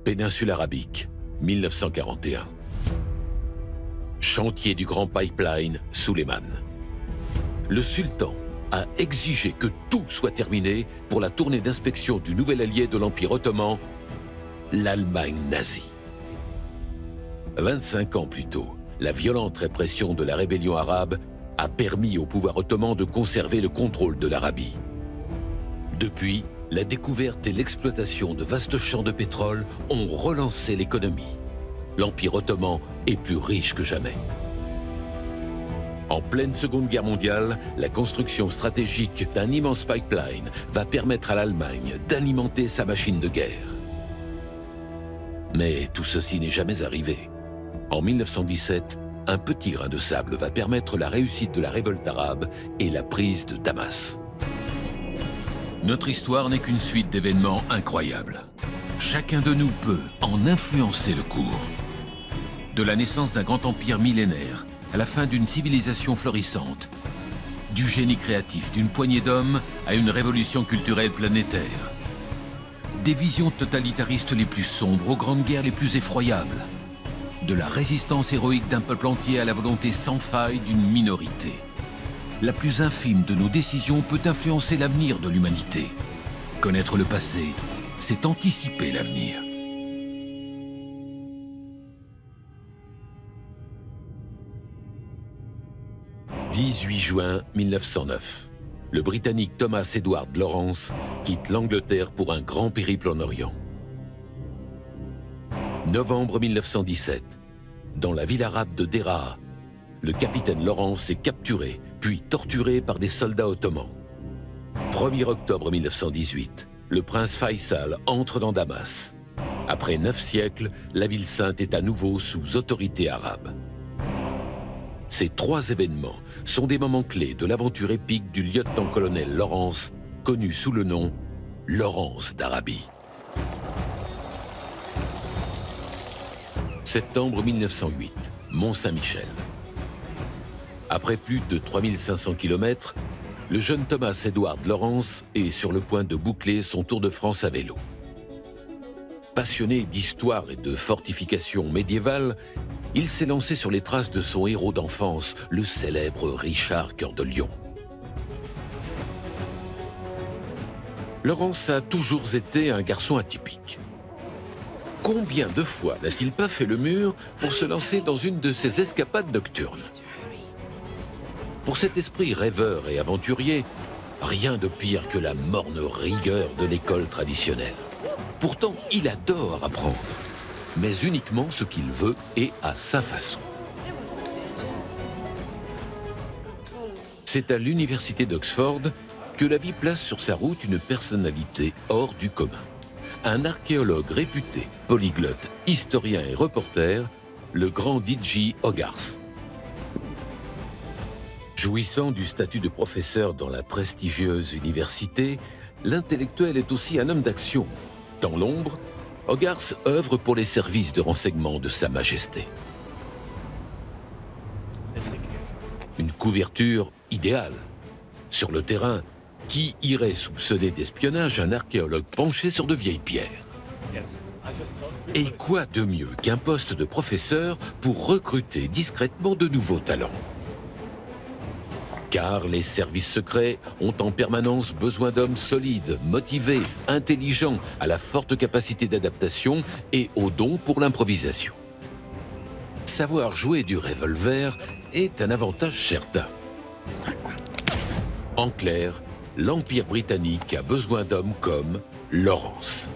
Péninsule arabique, 1941. Chantier du grand pipeline Suleiman. Le sultan a exigé que tout soit terminé pour la tournée d'inspection du nouvel allié de l'Empire ottoman, l'Allemagne nazie. 25 ans plus tôt, la violente répression de la rébellion arabe a permis au pouvoir ottoman de conserver le contrôle de l'Arabie. Depuis, la découverte et l'exploitation de vastes champs de pétrole ont relancé l'économie. L'Empire ottoman est plus riche que jamais. En pleine Seconde Guerre mondiale, la construction stratégique d'un immense pipeline va permettre à l'Allemagne d'alimenter sa machine de guerre. Mais tout ceci n'est jamais arrivé. En 1917, un petit grain de sable va permettre la réussite de la révolte arabe et la prise de Damas. Notre histoire n'est qu'une suite d'événements incroyables. Chacun de nous peut en influencer le cours. De la naissance d'un grand empire millénaire à la fin d'une civilisation florissante, du génie créatif d'une poignée d'hommes à une révolution culturelle planétaire. Des visions totalitaristes les plus sombres aux grandes guerres les plus effroyables. De la résistance héroïque d'un peuple entier à la volonté sans faille d'une minorité. La plus infime de nos décisions peut influencer l'avenir de l'humanité. Connaître le passé, c'est anticiper l'avenir. « 18 juin 1909. Le Britannique Thomas Edward Lawrence quitte l'Angleterre pour un grand périple en Orient. Novembre 1917. Dans la ville arabe de Deraa, le capitaine Lawrence est capturé, puis torturé par des soldats ottomans. 1er octobre 1918. Le prince Faisal entre dans Damas. Après 9 siècles, la ville sainte est à nouveau sous autorité arabe. Ces 3 événements sont des moments clés de l'aventure épique du lieutenant-colonel Lawrence, connu sous le nom Lawrence d'Arabie. Septembre 1908, Mont-Saint-Michel. Après plus de 3500 km, le jeune Thomas Edward Lawrence est sur le point de boucler son Tour de France à vélo. Passionné d'histoire et de fortifications médiévales, il s'est lancé sur les traces de son héros d'enfance, le célèbre Richard Cœur de Lion. Lawrence a toujours été un garçon atypique. Combien de fois n'a-t-il pas fait le mur pour se lancer dans une de ses escapades nocturnes? Pour cet esprit rêveur et aventurier, rien de pire que la morne rigueur de l'école traditionnelle. Pourtant, il adore apprendre, mais uniquement ce qu'il veut et à sa façon. C'est à l'université d'Oxford que la vie place sur sa route une personnalité hors du commun. Un archéologue réputé, polyglotte, historien et reporter, le grand D.J. Hogarth. Jouissant du statut de professeur dans la prestigieuse université, l'intellectuel est aussi un homme d'action. Dans l'ombre, Hogarth œuvre pour les services de renseignement de Sa Majesté. Une couverture idéale. Sur le terrain, qui irait soupçonner d'espionnage un archéologue penché sur de vieilles pierres? Et quoi de mieux qu'un poste de professeur pour recruter discrètement de nouveaux talents? Car les services secrets ont en permanence besoin d'hommes solides, motivés, intelligents, à la forte capacité d'adaptation et au don pour l'improvisation. Savoir jouer du revolver est un avantage certain. En clair, l'Empire britannique a besoin d'hommes comme Lawrence.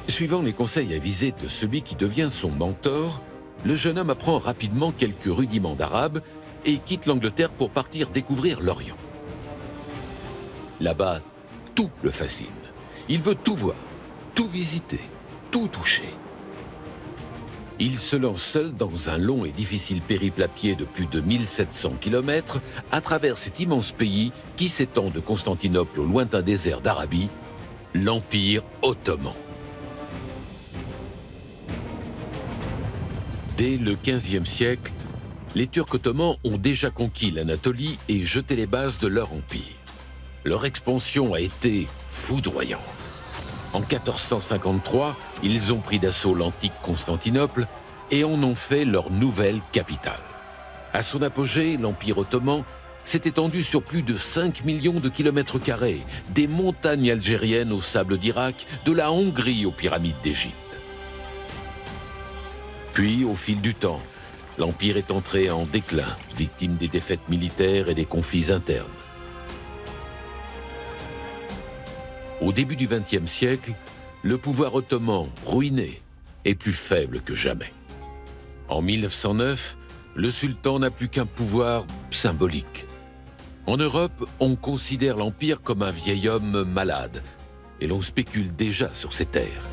Suivant les conseils avisés de celui qui devient son mentor, le jeune homme apprend rapidement quelques rudiments d'arabe et quitte l'Angleterre pour partir découvrir l'Orient. Là-bas, tout le fascine. Il veut tout voir, tout visiter, tout toucher. Il se lance seul dans un long et difficile périple à pied de plus de 1700 km à travers cet immense pays qui s'étend de Constantinople au lointain désert d'Arabie, l'Empire ottoman. Dès le XVe siècle, les Turcs ottomans ont déjà conquis l'Anatolie et jeté les bases de leur empire. Leur expansion a été foudroyante. En 1453, ils ont pris d'assaut l'antique Constantinople et en ont fait leur nouvelle capitale. À son apogée, l'Empire ottoman s'est étendu sur plus de 5 millions de kilomètres carrés, des montagnes algériennes aux sables d'Irak, de la Hongrie aux pyramides d'Égypte. Puis, au fil du temps, l'Empire est entré en déclin, victime des défaites militaires et des conflits internes. Au début du XXe siècle, le pouvoir ottoman, ruiné, est plus faible que jamais. En 1909, le sultan n'a plus qu'un pouvoir symbolique. En Europe, on considère l'Empire comme un vieil homme malade, et l'on spécule déjà sur ses terres.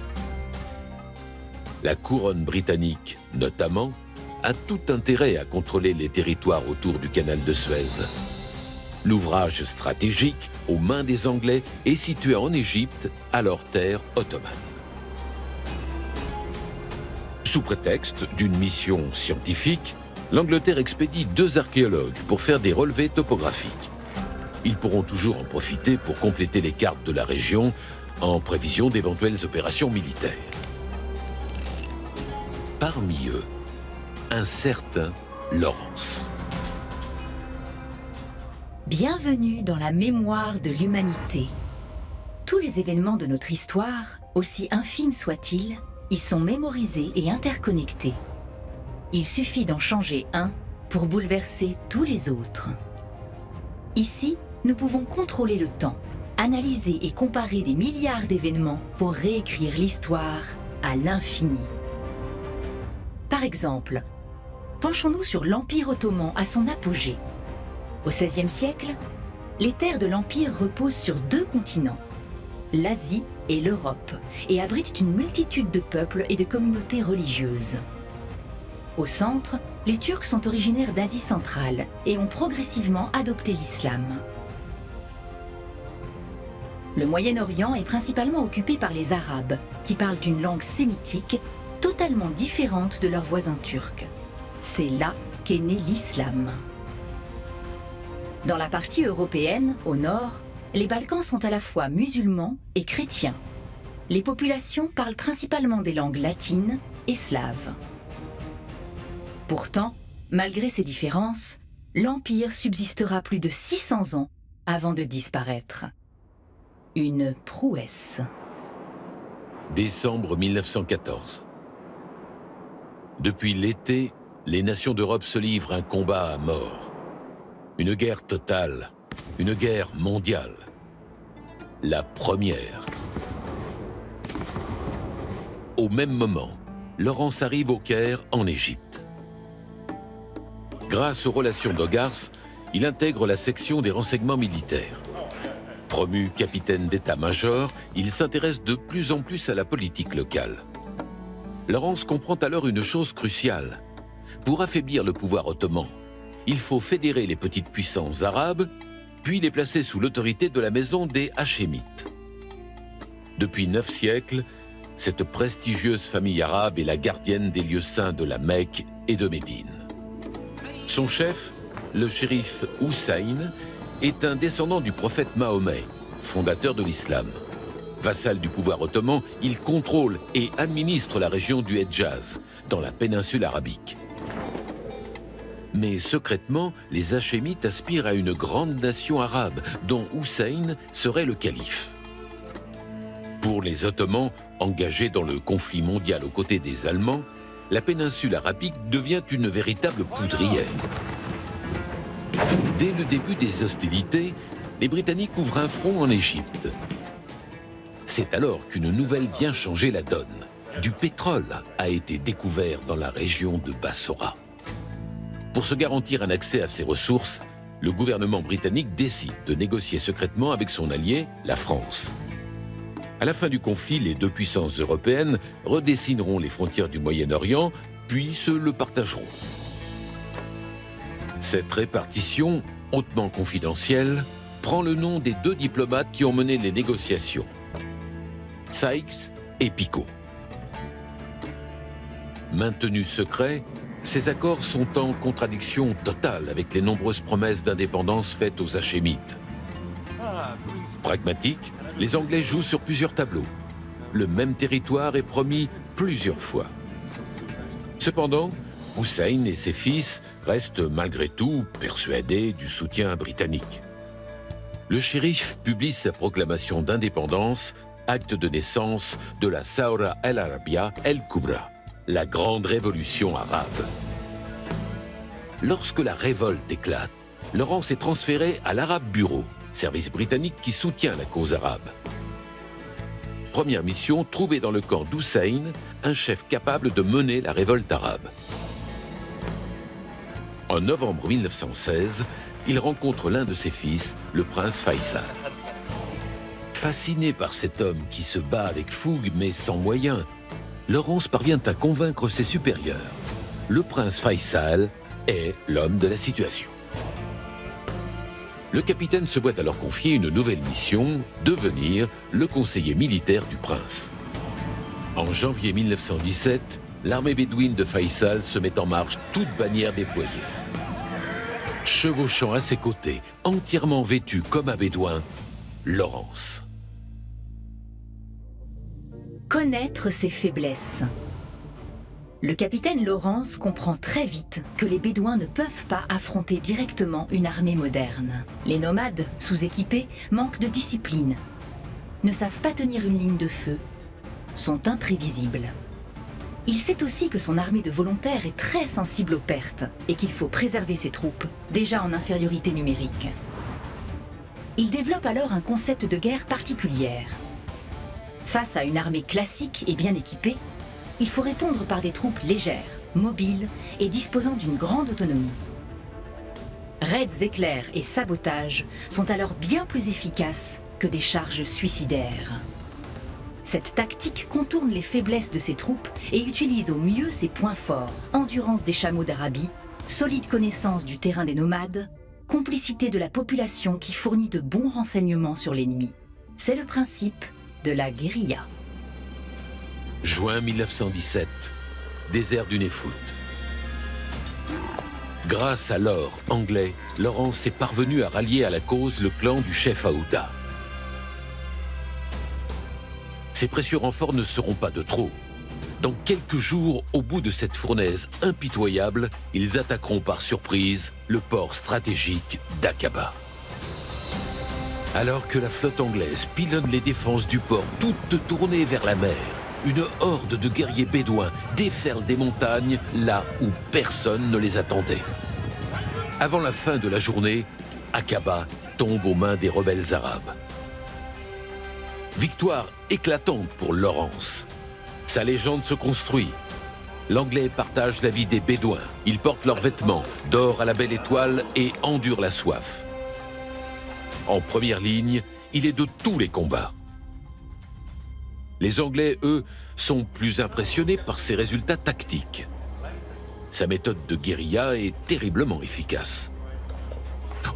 La couronne britannique, notamment, a tout intérêt à contrôler les territoires autour du canal de Suez. L'ouvrage stratégique, aux mains des Anglais, est situé en Égypte, alors terre ottomane. Sous prétexte d'une mission scientifique, l'Angleterre expédie 2 archéologues pour faire des relevés topographiques. Ils pourront toujours en profiter pour compléter les cartes de la région en prévision d'éventuelles opérations militaires. Parmi eux, un certain Lawrence. Bienvenue dans la mémoire de l'humanité. Tous les événements de notre histoire, aussi infimes soient-ils, y sont mémorisés et interconnectés. Il suffit d'en changer un pour bouleverser tous les autres. Ici, nous pouvons contrôler le temps, analyser et comparer des milliards d'événements pour réécrire l'histoire à l'infini. Par exemple, penchons-nous sur l'Empire ottoman à son apogée. Au XVIe siècle, les terres de l'Empire reposent sur 2 continents, l'Asie et l'Europe, et abritent une multitude de peuples et de communautés religieuses. Au centre, les Turcs sont originaires d'Asie centrale et ont progressivement adopté l'islam. Le Moyen-Orient est principalement occupé par les Arabes, qui parlent une langue sémitique totalement différente de leurs voisins turcs. C'est là qu'est né l'islam. Dans la partie européenne, au nord, les Balkans sont à la fois musulmans et chrétiens. Les populations parlent principalement des langues latines et slaves. Pourtant, malgré ces différences, l'Empire subsistera plus de 600 ans avant de disparaître. Une prouesse. Décembre 1914. Depuis l'été, les nations d'Europe se livrent un combat à mort. Une guerre totale, une guerre mondiale. La première. Au même moment, Lawrence arrive au Caire, en Égypte. Grâce aux relations d'Hogarth, il intègre la section des renseignements militaires. Promu capitaine d'état-major, il s'intéresse de plus en plus à la politique locale. Lawrence comprend alors une chose cruciale. Pour affaiblir le pouvoir ottoman, il faut fédérer les petites puissances arabes, puis les placer sous l'autorité de la maison des Hachémites. Depuis 9 siècles, cette prestigieuse famille arabe est la gardienne des lieux saints de la Mecque et de Médine. Son chef, le shérif Hussein, est un descendant du prophète Mahomet, fondateur de l'islam. Vassal du pouvoir ottoman, il contrôle et administre la région du Hedjaz, dans la péninsule arabique. Mais secrètement, les Hachémites aspirent à une grande nation arabe, dont Hussein serait le calife. Pour les Ottomans, engagés dans le conflit mondial aux côtés des Allemands, la péninsule arabique devient une véritable poudrière. Dès le début des hostilités, les Britanniques ouvrent un front en Égypte. C'est alors qu'une nouvelle vient changer la donne. Du pétrole a été découvert dans la région de Bassora. Pour se garantir un accès à ces ressources, le gouvernement britannique décide de négocier secrètement avec son allié, la France. À la fin du conflit, les 2 puissances européennes redessineront les frontières du Moyen-Orient, puis se le partageront. Cette répartition, hautement confidentielle, prend le nom des 2 diplomates qui ont mené les négociations, Sykes et Picot. Maintenus secrets, ces accords sont en contradiction totale avec les nombreuses promesses d'indépendance faites aux Hachémites. Pragmatiques, les Anglais jouent sur plusieurs tableaux. le même territoire est promis plusieurs fois. Cependant, Hussein et ses fils restent malgré tout persuadés du soutien britannique. Le shérif publie sa proclamation d'indépendance, acte de naissance de la Saura el-Arabia el-Kubra, la grande révolution arabe. Lorsque la révolte éclate, Lawrence est transféré à l'Arab Bureau, service britannique qui soutient la cause arabe. Première mission, trouver dans le camp d'Hussein un chef capable de mener la révolte arabe. En novembre 1916, il rencontre l'un de ses fils, le prince Faisal. Fasciné par cet homme qui se bat avec fougue mais sans moyens, Lawrence parvient à convaincre ses supérieurs. Le prince Faisal est l'homme de la situation. Le capitaine se voit alors confier une nouvelle mission, devenir le conseiller militaire du prince. En janvier 1917, l'armée bédouine de Faisal se met en marche, toute bannière déployée. Chevauchant à ses côtés, entièrement vêtu comme un bédouin, Lawrence. Connaître ses faiblesses. Le capitaine Lawrence comprend très vite que les Bédouins ne peuvent pas affronter directement une armée moderne. Les nomades, sous-équipés, manquent de discipline, ne savent pas tenir une ligne de feu, sont imprévisibles. Il sait aussi que son armée de volontaires est très sensible aux pertes et qu'il faut préserver ses troupes, déjà en infériorité numérique. Il développe alors un concept de guerre particulière. Face à une armée classique et bien équipée, il faut répondre par des troupes légères, mobiles et disposant d'une grande autonomie. Raids éclairs et sabotages sont alors bien plus efficaces que des charges suicidaires. Cette tactique contourne les faiblesses de ses troupes et utilise au mieux ses points forts, endurance des chameaux d'Arabie, solide connaissance du terrain des nomades, complicité de la population qui fournit de bons renseignements sur l'ennemi. C'est le principe de la guérilla. Juin 1917, désert du Néfout. Grâce à l'or anglais, Lawrence est parvenu à rallier à la cause le clan du chef Aouda. Ces précieux renforts ne seront pas de trop. Dans quelques jours, au bout de cette fournaise impitoyable, ils attaqueront par surprise le port stratégique d'Aqaba. Alors que la flotte anglaise pilonne les défenses du port, toutes tournées vers la mer, une horde de guerriers bédouins déferle des montagnes là où personne ne les attendait. Avant la fin de la journée, Aqaba tombe aux mains des rebelles arabes. Victoire éclatante pour Lawrence. Sa légende se construit. L'Anglais partage la vie des Bédouins. Ils portent leurs vêtements, dorent à la belle étoile et endurent la soif. En première ligne, il est de tous les combats. Les Anglais, eux, sont plus impressionnés par ses résultats tactiques. Sa méthode de guérilla est terriblement efficace.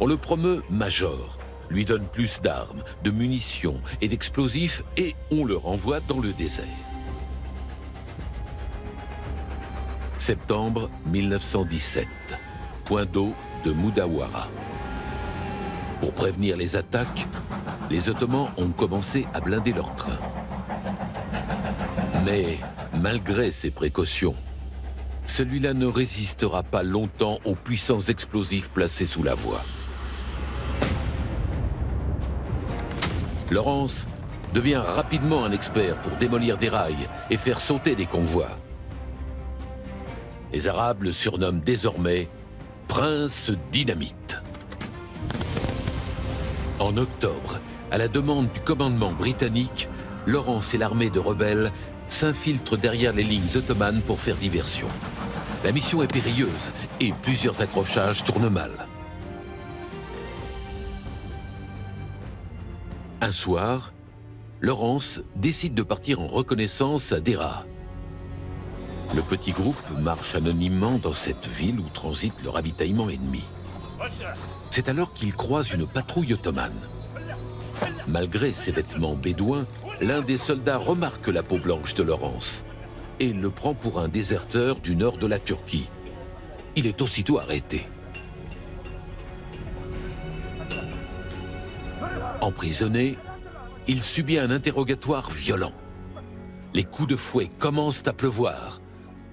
On le promeut major, lui donne plus d'armes, de munitions et d'explosifs et on le renvoie dans le désert. Septembre 1917, point d'eau de Moudawara. Pour prévenir les attaques, les Ottomans ont commencé à blinder leurs trains. Mais malgré ces précautions, celui-là ne résistera pas longtemps aux puissants explosifs placés sous la voie. Lawrence devient rapidement un expert pour démolir des rails et faire sauter des convois. Les Arabes le surnomment désormais Prince Dynamite. En octobre, à la demande du commandement britannique, Lawrence et l'armée de rebelles s'infiltrent derrière les lignes ottomanes pour faire diversion. La mission est périlleuse et plusieurs accrochages tournent mal. Un soir, Lawrence décide de partir en reconnaissance à Deraa. Le petit groupe marche anonymement dans cette ville où transite le ravitaillement ennemi. C'est alors qu'il croise une patrouille ottomane. Malgré ses vêtements bédouins, l'un des soldats remarque la peau blanche de Lawrence et le prend pour un déserteur du nord de la Turquie. Il est aussitôt arrêté. Emprisonné, il subit un interrogatoire violent. Les coups de fouet commencent à pleuvoir,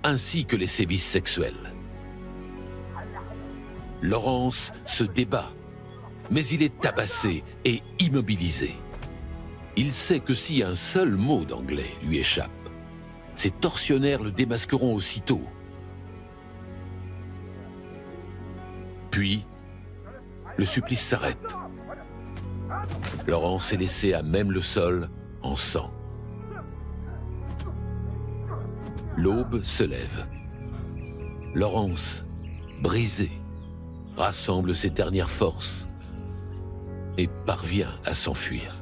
ainsi que les sévices sexuels. Laurens se débat, mais il est tabassé et immobilisé. Il sait que si un seul mot d'anglais lui échappe, ses tortionnaires le démasqueront aussitôt. Puis, le supplice s'arrête. Laurens est laissé à même le sol, en sang. L'aube se lève. Laurens, brisé, rassemble ses dernières forces et parvient à s'enfuir.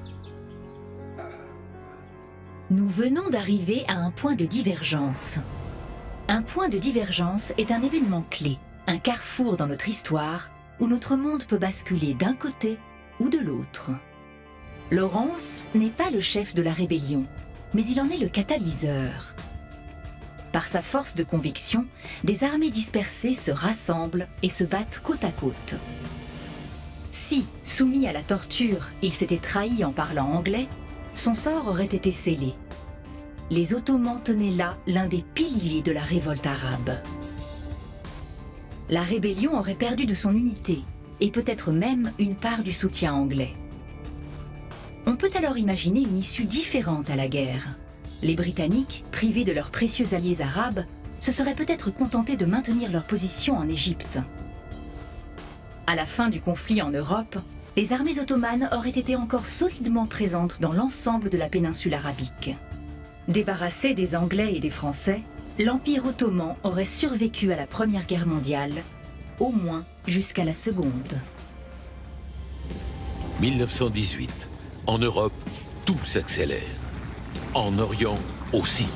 Nous venons d'arriver à un point de divergence. Un point de divergence est un événement clé, un carrefour dans notre histoire où notre monde peut basculer d'un côté ou de l'autre. Laurens n'est pas le chef de la rébellion, mais il en est le catalyseur. Par sa force de conviction, des armées dispersées se rassemblent et se battent côte à côte. Si, soumis à la torture, il s'était trahi en parlant anglais, son sort aurait été scellé. Les Ottomans tenaient là l'un des piliers de la révolte arabe. La rébellion aurait perdu de son unité et peut-être même une part du soutien anglais. On peut alors imaginer une issue différente à la guerre. Les Britanniques, privés de leurs précieux alliés arabes, se seraient peut-être contentés de maintenir leur position en Égypte. À la fin du conflit en Europe, les armées ottomanes auraient été encore solidement présentes dans l'ensemble de la péninsule arabique. Débarrassé des Anglais et des Français, l'Empire ottoman aurait survécu à la Première Guerre mondiale, au moins jusqu'à la Seconde. 1918. En Europe, tout s'accélère. En Orient aussi.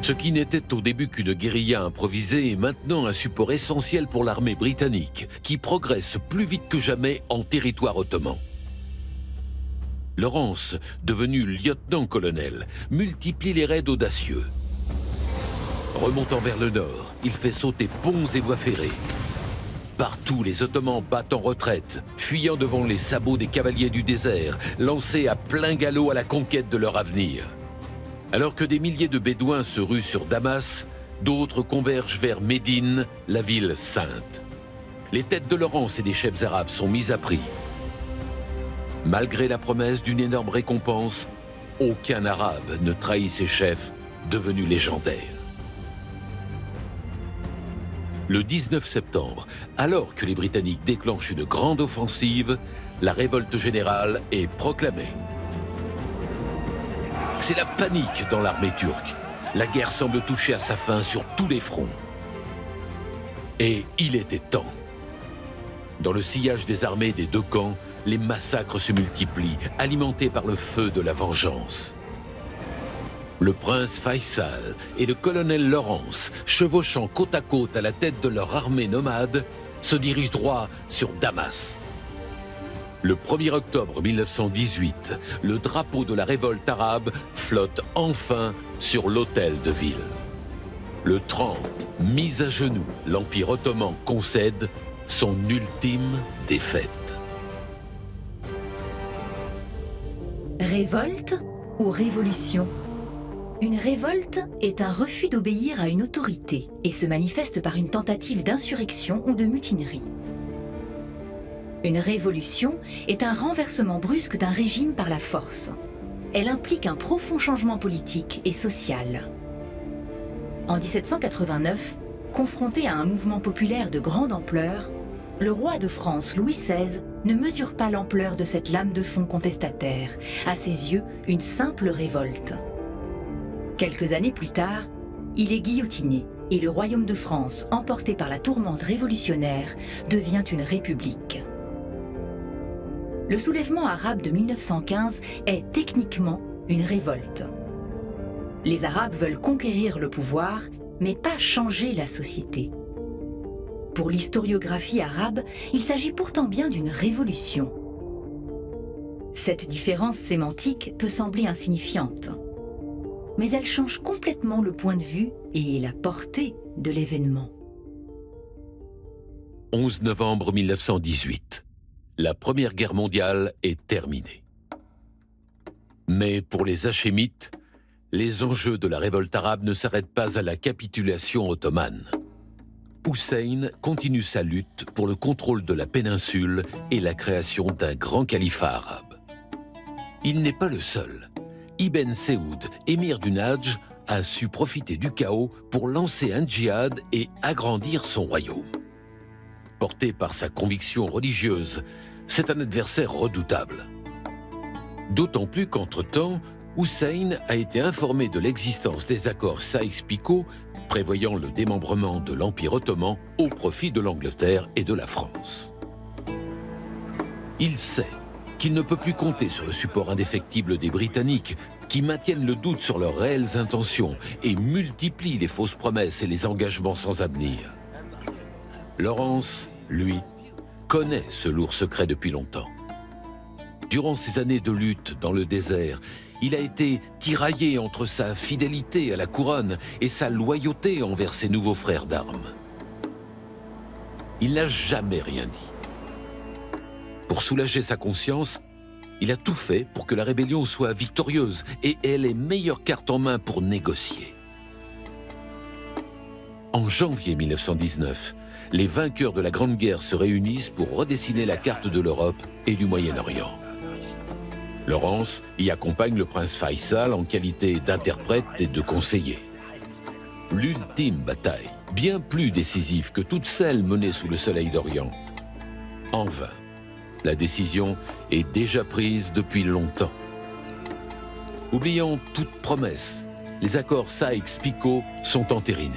Ce qui n'était au début qu'une guérilla improvisée est maintenant un support essentiel pour l'armée britannique, qui progresse plus vite que jamais en territoire ottoman. Laurens, devenu lieutenant-colonel, multiplie les raids audacieux. Remontant vers le nord, il fait sauter ponts et voies ferrées. Partout, les Ottomans battent en retraite, fuyant devant les sabots des cavaliers du désert, lancés à plein galop à la conquête de leur avenir. Alors que des milliers de Bédouins se ruent sur Damas, d'autres convergent vers Médine, la ville sainte. Les têtes de Laurens et des chefs arabes sont mises à prix. Malgré la promesse d'une énorme récompense, aucun Arabe ne trahit ses chefs, devenus légendaires. Le 19 septembre, alors que les Britanniques déclenchent une grande offensive, la révolte générale est proclamée. C'est la panique dans l'armée turque. La guerre semble toucher à sa fin sur tous les fronts. Et il était temps. Dans le sillage des armées des deux camps, les massacres se multiplient, alimentés par le feu de la vengeance. Le prince Faisal et le colonel Laurens, chevauchant côte à côte à la tête de leur armée nomade, se dirigent droit sur Damas. Le 1er octobre 1918, le drapeau de la révolte arabe flotte enfin sur l'hôtel de ville. Le 30, mis à genoux, l'Empire ottoman concède son ultime défaite. Révolte ou révolution ? Une révolte est un refus d'obéir à une autorité et se manifeste par une tentative d'insurrection ou de mutinerie. Une révolution est un renversement brusque d'un régime par la force. Elle implique un profond changement politique et social. En 1789, confronté à un mouvement populaire de grande ampleur, le roi de France Louis XVI ne mesure pas l'ampleur de cette lame de fond contestataire, à ses yeux une simple révolte. Quelques années plus tard, il est guillotiné et le royaume de France, emporté par la tourmente révolutionnaire, devient une république. Le soulèvement arabe de 1915 est techniquement une révolte. Les Arabes veulent conquérir le pouvoir, mais pas changer la société. Pour l'historiographie arabe, il s'agit pourtant bien d'une révolution. Cette différence sémantique peut sembler insignifiante, mais elle change complètement le point de vue et la portée de l'événement. 11 novembre 1918. La Première Guerre mondiale est terminée. Mais pour les Hachémites, les enjeux de la révolte arabe ne s'arrêtent pas à la capitulation ottomane. Hussein continue sa lutte pour le contrôle de la péninsule et la création d'un grand califat arabe. Il n'est pas le seul. Ibn Saoud, émir du Nadj, a su profiter du chaos pour lancer un djihad et agrandir son royaume. Porté par sa conviction religieuse, c'est un adversaire redoutable. D'autant plus qu'entre-temps, Hussein a été informé de l'existence des accords Saïx-Picot prévoyant le démembrement de l'Empire ottoman au profit de l'Angleterre et de la France. Il sait qu'il ne peut plus compter sur le support indéfectible des Britanniques qui maintiennent le doute sur leurs réelles intentions et multiplient les fausses promesses et les engagements sans avenir. Lawrence, lui, connaît ce lourd secret depuis longtemps. Durant ces années de lutte dans le désert, il a été tiraillé entre sa fidélité à la couronne et sa loyauté envers ses nouveaux frères d'armes. Il n'a jamais rien dit. Pour soulager sa conscience, il a tout fait pour que la rébellion soit victorieuse et ait les meilleures cartes en main pour négocier. En janvier 1919, les vainqueurs de la Grande Guerre se réunissent pour redessiner la carte de l'Europe et du Moyen-Orient. Lawrence y accompagne le prince Faisal en qualité d'interprète et de conseiller. L'ultime bataille, bien plus décisive que toutes celles menées sous le soleil d'Orient. En vain, la décision est déjà prise depuis longtemps. Oubliant toute promesse, les accords Saïx-Picot sont entérinés.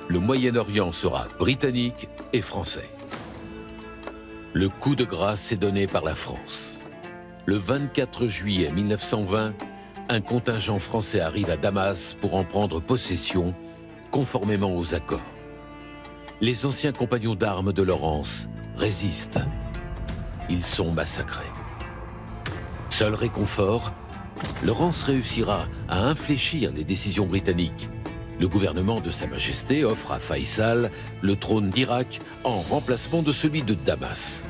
Le Moyen-Orient sera britannique et français. Le coup de grâce est donné par la France. Le 24 juillet 1920, un contingent français arrive à Damas pour en prendre possession, conformément aux accords. Les anciens compagnons d'armes de Lawrence résistent. Ils sont massacrés. Seul réconfort, Lawrence réussira à infléchir les décisions britanniques. Le gouvernement de Sa Majesté offre à Faisal le trône d'Irak en remplacement de celui de Damas.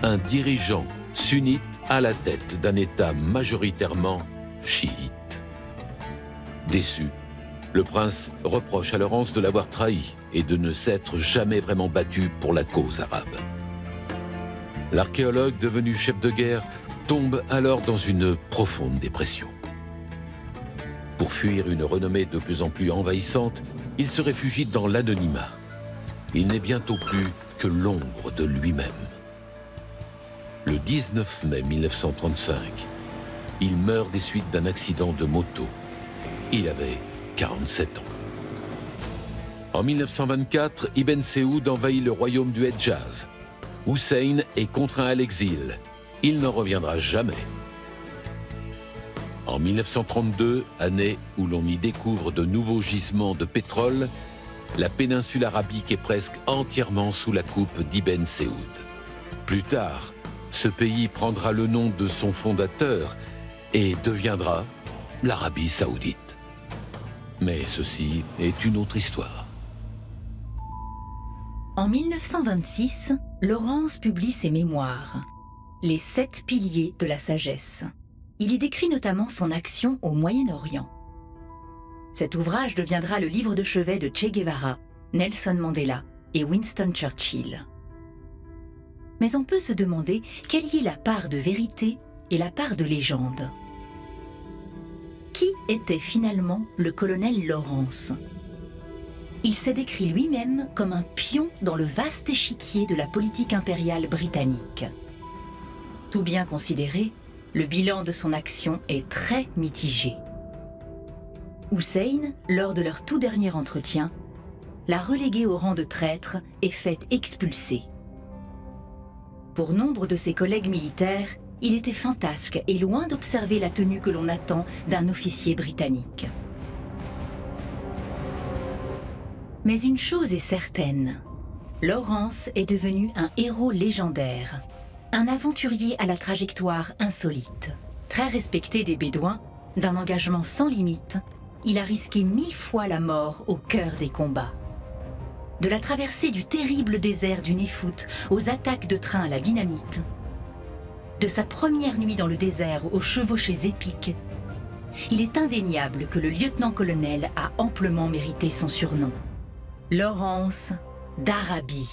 Un dirigeant sunnite à la tête d'un État majoritairement chiite. Déçu, le prince reproche à Lawrence de l'avoir trahi et de ne s'être jamais vraiment battu pour la cause arabe. L'archéologue devenu chef de guerre tombe alors dans une profonde dépression. Pour fuir une renommée de plus en plus envahissante, il se réfugie dans l'anonymat. Il n'est bientôt plus que l'ombre de lui-même. Le 19 mai 1935, il meurt des suites d'un accident de moto. Il avait 47 ans. En 1924, Ibn Saoud envahit le royaume du Hedjaz. Hussein est contraint à l'exil. Il n'en reviendra jamais. En 1932, année où l'on y découvre de nouveaux gisements de pétrole, la péninsule arabique est presque entièrement sous la coupe d'Ibn Saoud. Plus tard, ce pays prendra le nom de son fondateur et deviendra l'Arabie saoudite. Mais ceci est une autre histoire. En 1926, Lawrence publie ses mémoires, Les 7 piliers de la sagesse. Il y décrit notamment son action au Moyen-Orient. Cet ouvrage deviendra le livre de chevet de Che Guevara, Nelson Mandela et Winston Churchill. Mais on peut se demander quelle y est la part de vérité et la part de légende. Qui était finalement le colonel Lawrence ? Il s'est décrit lui-même comme un pion dans le vaste échiquier de la politique impériale britannique. Tout bien considéré, le bilan de son action est très mitigé. Hussein, lors de leur tout dernier entretien, l'a relégué au rang de traître et fait expulser. Pour nombre de ses collègues militaires, il était fantasque et loin d'observer la tenue que l'on attend d'un officier britannique. Mais une chose est certaine, Lawrence est devenu un héros légendaire, un aventurier à la trajectoire insolite. Très respecté des Bédouins, d'un engagement sans limite, il a risqué 1000 fois la mort au cœur des combats. De la traversée du terrible désert du Néfout aux attaques de train à la dynamite, De sa première nuit dans le désert aux chevauchées épiques, il est indéniable que le lieutenant-colonel a amplement mérité son surnom. Lawrence d'Arabie.